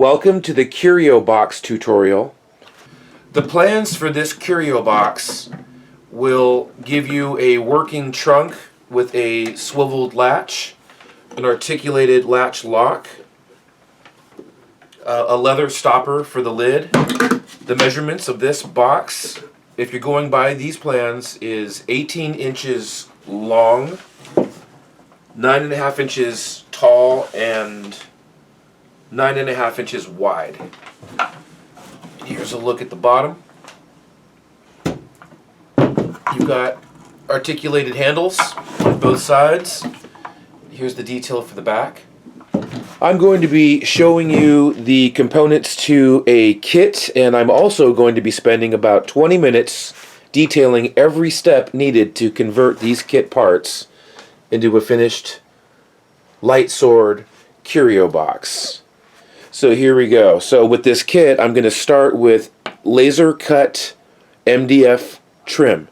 Welcome to the Curio Box tutorial. The plans for this Curio Box will give you a working trunk with a swiveled latch, an articulated latch lock, a leather stopper for the lid. The measurements of this box, if you're going by these plans, is 18 inches long, 9.5 inches tall, and 9.5 inches wide. Here's a look at the bottom. You've got articulated handles on both sides. Here's the detail for the back. I'm going to be showing you the components to a kit, and I'm also going to be spending about 20 minutes detailing every step needed to convert these kit parts into a finished light sword curio box. So here we go. So with this kit, I'm going to start with laser cut MDF trim.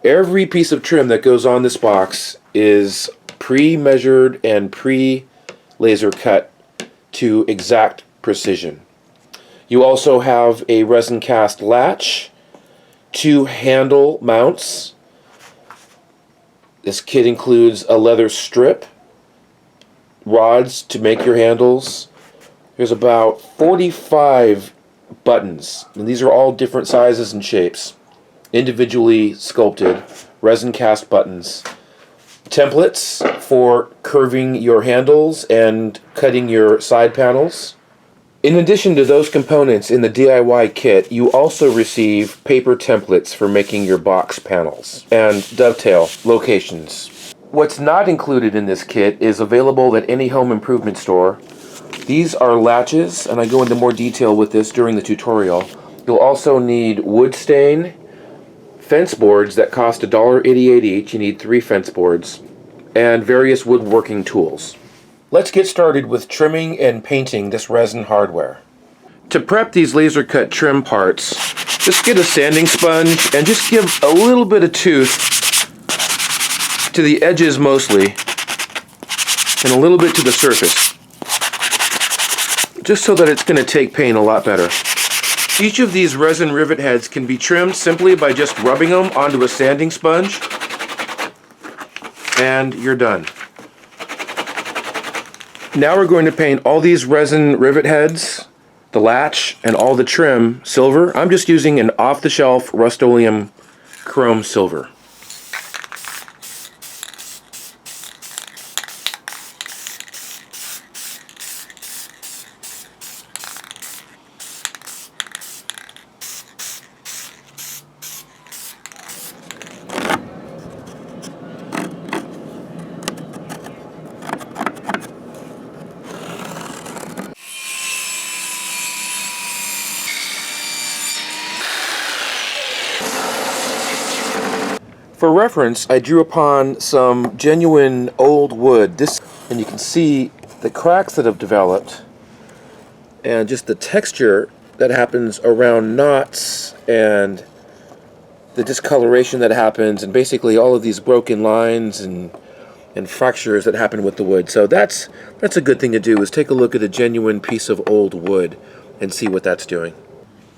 Every piece of trim that goes on this box is pre-measured and pre-laser cut to exact precision. You also have a resin cast latch, 2 handle mounts. This kit includes a leather strip, rods to make your handles. There's about 45 buttons, and these are all different sizes and shapes, individually sculpted resin cast buttons. Templates for curving your handles and cutting your side panels. In addition to those components in the DIY kit, you also receive paper templates for making your box panels and dovetail locations. What's not included in this kit is available at any home improvement store. These are latches, and I go into more detail with this during the tutorial. You'll also need wood stain, fence boards that cost $1.88 each. You need 3 fence boards, and various woodworking tools. Let's get started with trimming and painting this resin hardware. To prep these laser cut trim parts, just get a sanding sponge and just give a little bit of tooth to the edges mostly, and a little bit to the surface, just so that it's going to take paint a lot better. Each of these resin rivet heads can be trimmed simply by just rubbing them onto a sanding sponge, and you're done. Now we're going to paint all these resin rivet heads, the latch, and all the trim silver. I'm just using an off-the-shelf Rust-Oleum chrome silver. For reference, I drew upon some genuine old wood. And you can see the cracks that have developed and just the texture that happens around knots and the discoloration that happens, and basically all of these broken lines and fractures that happen with the wood. So that's a good thing to do, is take a look at a genuine piece of old wood and see what that's doing.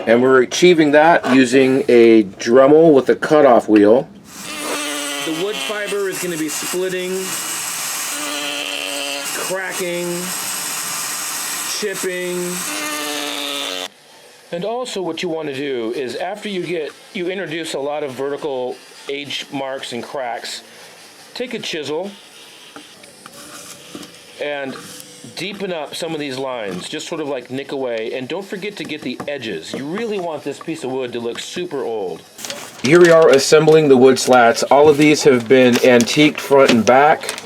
And we're achieving that using a Dremel with a cutoff wheel. The wood fiber is going to be splitting, cracking, chipping. And also what you want to do is, after you introduce a lot of vertical age marks and cracks, take a chisel and deepen up some of these lines, just sort of like nick away, and don't forget to get the edges. You really want this piece of wood to look super old. Here we are assembling the wood slats. All of these have been antiqued front and back.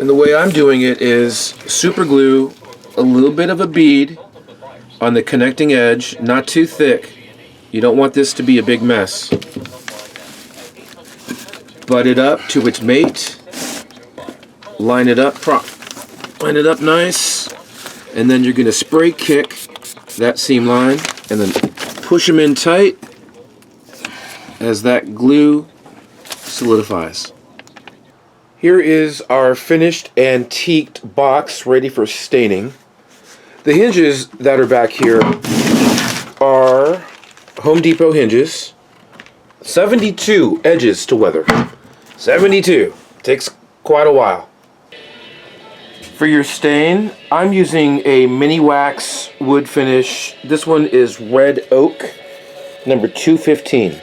And the way I'm doing it is super glue a little bit of a bead on the connecting edge, not too thick. You don't want this to be a big mess. Butt it up to its mate. Line it up nice. And then you're going to spray kick that seam line and then push them in tight as that glue solidifies. Here is our finished antiqued box ready for staining. The hinges that are back here are Home Depot hinges. 72 edges to weather. 72. Takes quite a while. For your stain, I'm using a mini wax wood finish. This one is red oak, number 215.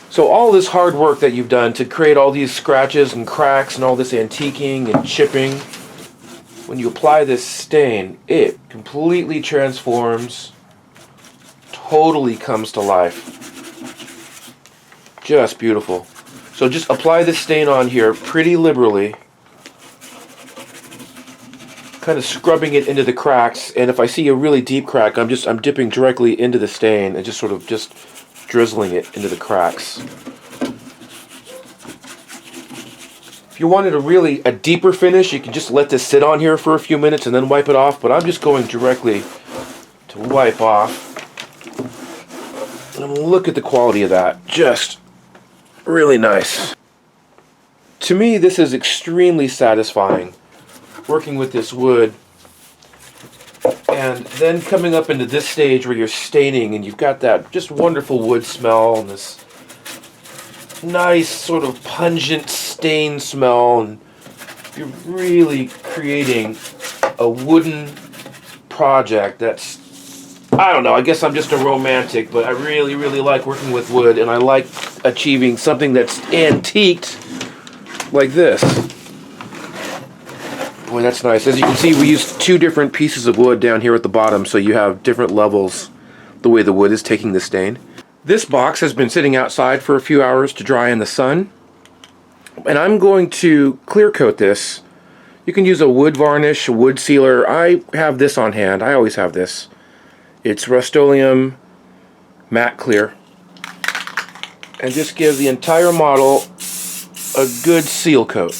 So all this hard work that you've done to create all these scratches and cracks and all this antiquing and chipping, when you apply this stain, it completely transforms, totally comes to life. Just beautiful. So just apply this stain on here pretty liberally, kind of scrubbing it into the cracks, and if I see a really deep crack, I'm dipping directly into the stain and just drizzling it into the cracks. If you wanted a deeper finish, you can just let this sit on here for a few minutes and then wipe it off, but I'm just going directly to wipe off. And look at the quality of that. Just really nice. To me, this is extremely satisfying, working with this wood, and then coming up into this stage where you're staining and you've got that just wonderful wood smell and this nice sort of pungent stain smell, and you're really creating a wooden project that's, I don't know, I guess I'm just a romantic, but I really, really like working with wood, and I like achieving something that's antiqued like this. Boy, that's nice. As you can see, we used 2 different pieces of wood down here at the bottom, so you have different levels the way the wood is taking the stain. This box has been sitting outside for a few hours to dry in the sun, and I'm going to clear coat this. You can use a wood varnish, a wood sealer. I have this on hand. I always have this. It's Rust-Oleum matte clear, and just give the entire model a good seal coat.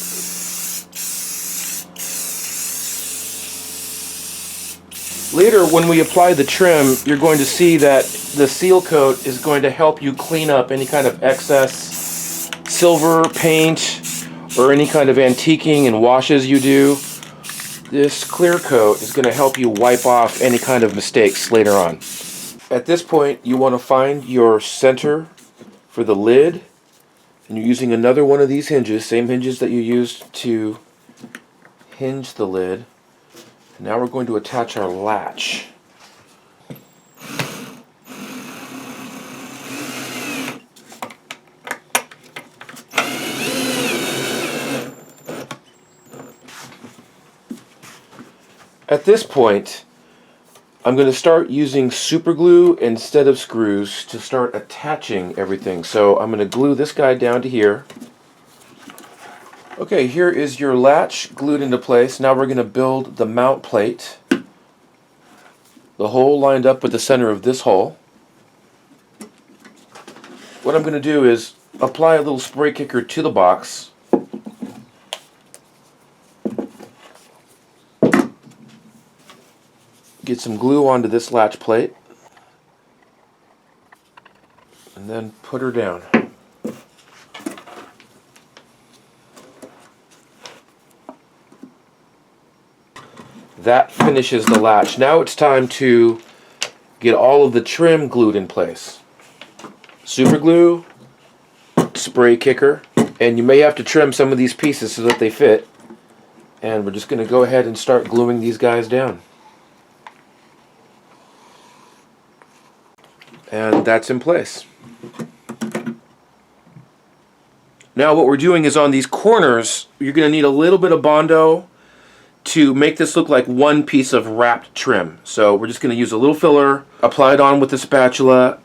Later, when we apply the trim, you're going to see that the seal coat is going to help you clean up any kind of excess silver paint or any kind of antiquing and washes you do. This clear coat is going to help you wipe off any kind of mistakes later on. At this point, you want to find your center for the lid, and you're using another one of these hinges, same hinges that you used to hinge the lid. Now we're going to attach our latch. At this point, I'm going to start using super glue instead of screws to start attaching everything. So I'm going to glue this guy down to here. Okay, here is your latch glued into place. Now we're going to build the mount plate. The hole lined up with the center of this hole. What I'm going to do is apply a little spray kicker to the box. Get some glue onto this latch plate. And then put her down. That finishes the latch. Now it's time to get all of the trim glued in place. Super glue, spray kicker, and you may have to trim some of these pieces so that they fit. And we're just going to go ahead and start gluing these guys down. And that's in place. Now what we're doing is on these corners, you're going to need a little bit of Bondo to make this look like one piece of wrapped trim. So we're just going to use a little filler, apply it on with the spatula,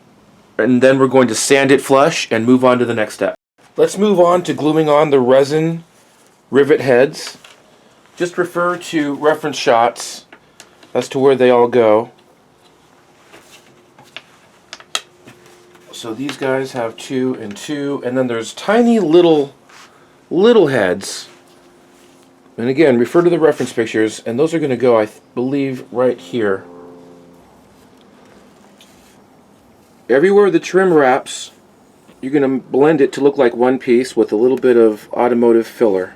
and then we're going to sand it flush and move on to the next step. Let's move on to gluing on the resin rivet heads. Just refer to reference shots as to where they all go. So these guys have 2 and 2, and then there's tiny little heads. And again, refer to the reference pictures, and those are going to go, I believe, right here. Everywhere the trim wraps, you're going to blend it to look like one piece with a little bit of automotive filler.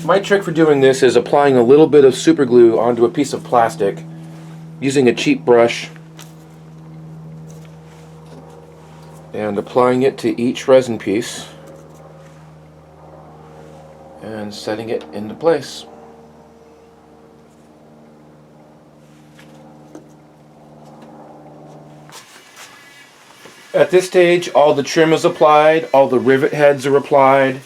My trick for doing this is applying a little bit of super glue onto a piece of plastic using a cheap brush and applying it to each resin piece and setting it into place. At this stage, all the trim is applied, all the rivet heads are applied.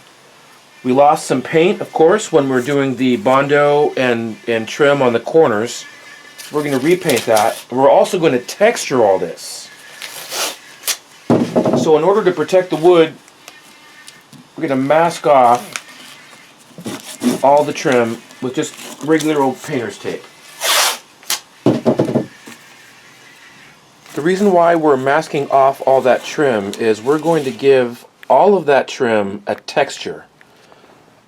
We lost some paint, of course, when we're doing the Bondo and trim on the corners. We're going to repaint that. We're also going to texture all this. So in order to protect the wood, we're going to mask off all the trim with just regular old painter's tape. The reason why we're masking off all that trim is we're going to give all of that trim a texture.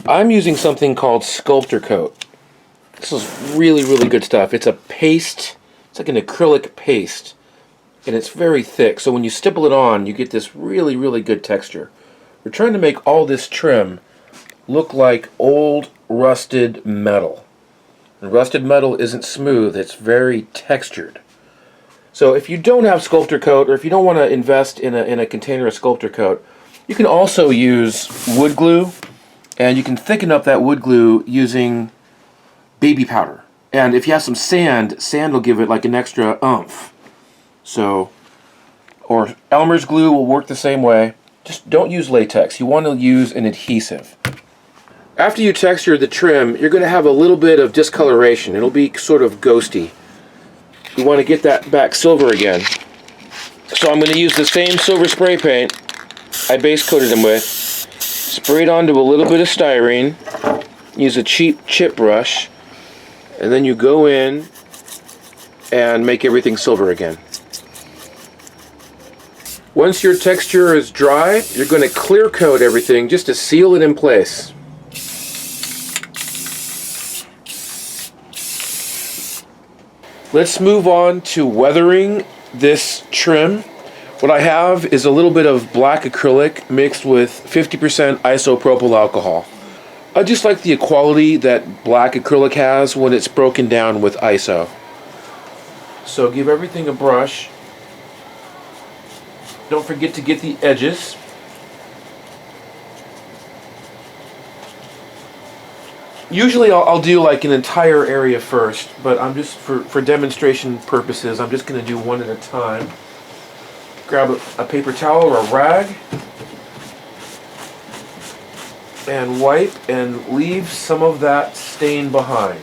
I'm using something called Sculptor Coat. This is really, really good stuff. It's a paste. It's like an acrylic paste. And it's very thick. So when you stipple it on, you get this really, really good texture. We're trying to make all this trim look like old rusted metal. And rusted metal isn't smooth. It's very textured. So if you don't have Sculptor Coat, or if you don't want to invest in a container of Sculptor Coat, you can also use wood glue, and you can thicken up that wood glue using baby powder. And if you have some sand, sand will give it like an extra oomph. So, or Elmer's glue will work the same way. Just don't use latex. You want to use an adhesive. After you texture the trim, you're going to have a little bit of discoloration. It'll be sort of ghosty. You want to get that back silver again. So I'm going to use the same silver spray paint I base coated them with. Spray it onto a little bit of styrene. Use a cheap chip brush. And then you go in and make everything silver again. Once your texture is dry, you're going to clear coat everything just to seal it in place. Let's move on to weathering this trim. What I have is a little bit of black acrylic mixed with 50% isopropyl alcohol. I just like the quality that black acrylic has when it's broken down with iso. So give everything a brush. Don't forget to get the edges. Usually I'll do like an entire area first, but I'm just, for demonstration purposes, I'm just going to do one at a time. Grab a paper towel or a rag and wipe and leave some of that stain behind.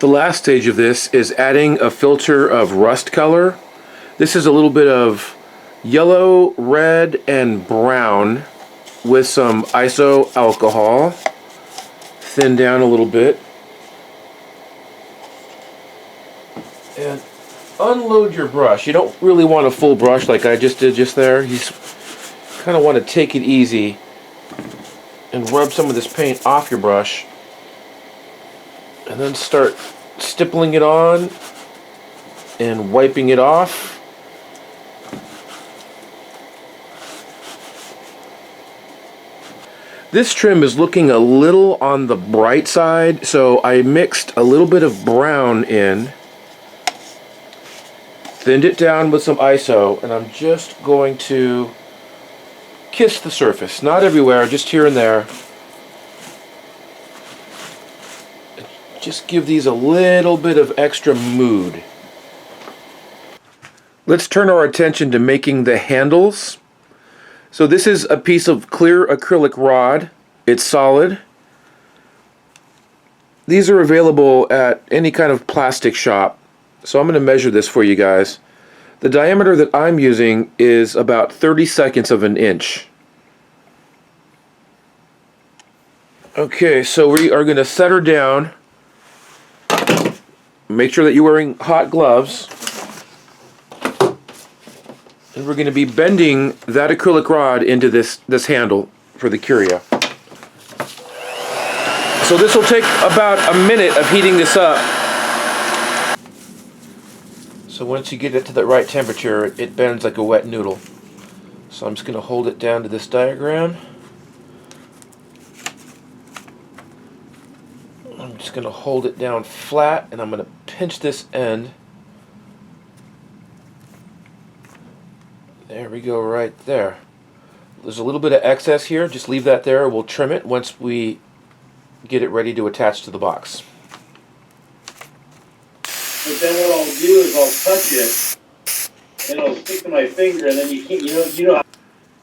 The last stage of this is adding a filter of rust color. This is a little bit of yellow, red, and brown with some iso alcohol. Thin down a little bit. And unload your brush. You don't really want a full brush like I just did just there. You kind of want to take it easy and rub some of this paint off your brush. And then start stippling it on and wiping it off. This trim is looking a little on the bright side, so I mixed a little bit of brown in, thinned it down with some iso, and I'm just going to kiss the surface. Not everywhere, just here and there. Just give these a little bit of extra mood. Let's turn our attention to making the handles. So this is a piece of clear acrylic rod. It's solid. These are available at any kind of plastic shop. So I'm going to measure this for you guys. The diameter that I'm using is about 30/2 of an inch. Okay, so we are going to set her down. Make sure that you're wearing hot gloves. And we're going to be bending that acrylic rod into this handle for the curio. So this will take about a minute of heating this up. So once you get it to the right temperature, it bends like a wet noodle. So I'm just going to hold it down to this diagram. I'm just going to hold it down flat, and I'm going to pinch this end. There we go, right there. There's a little bit of excess here. Just leave that there. We'll trim it once we get it ready to attach to the box. But then what I'll do is I'll touch it, and it'll stick to my finger, and then you can't, you know.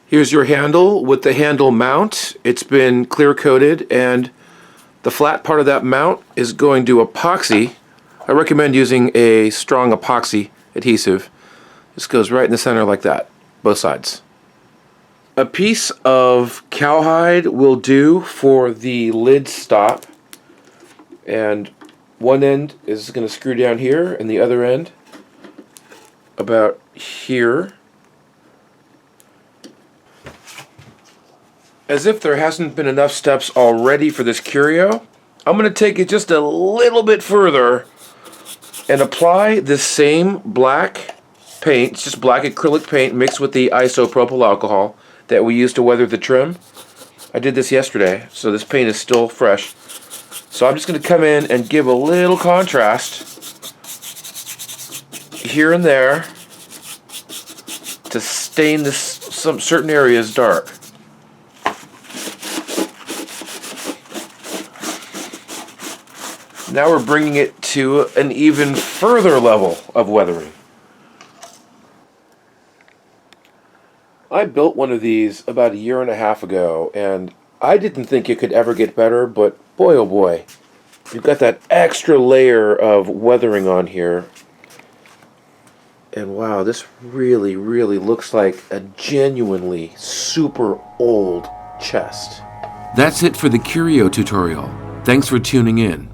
Here's your handle with the handle mount. It's been clear coated, and the flat part of that mount is going to epoxy. I recommend using a strong epoxy adhesive. This goes right in the center like that, both sides. A piece of cowhide will do for the lid stop, and one end is going to screw down here, and the other end about here. As if there hasn't been enough steps already for this curio, I'm going to take it just a little bit further and apply this same black paint. It's just black acrylic paint mixed with the isopropyl alcohol that we used to weather the trim. I did this yesterday, so this paint is still fresh. So I'm just going to come in and give a little contrast here and there to stain some certain areas dark. Now we're bringing it to an even further level of weathering. I built one of these about 1.5 years ago, and I didn't think it could ever get better, but boy oh boy, you've got that extra layer of weathering on here. And wow, this really, really looks like a genuinely super old chest. That's it for the curio tutorial. Thanks for tuning in.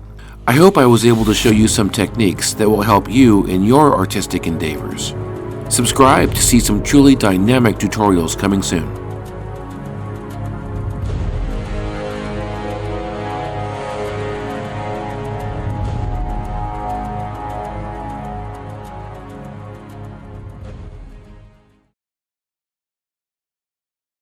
I hope I was able to show you some techniques that will help you in your artistic endeavors. Subscribe to see some truly dynamic tutorials coming soon.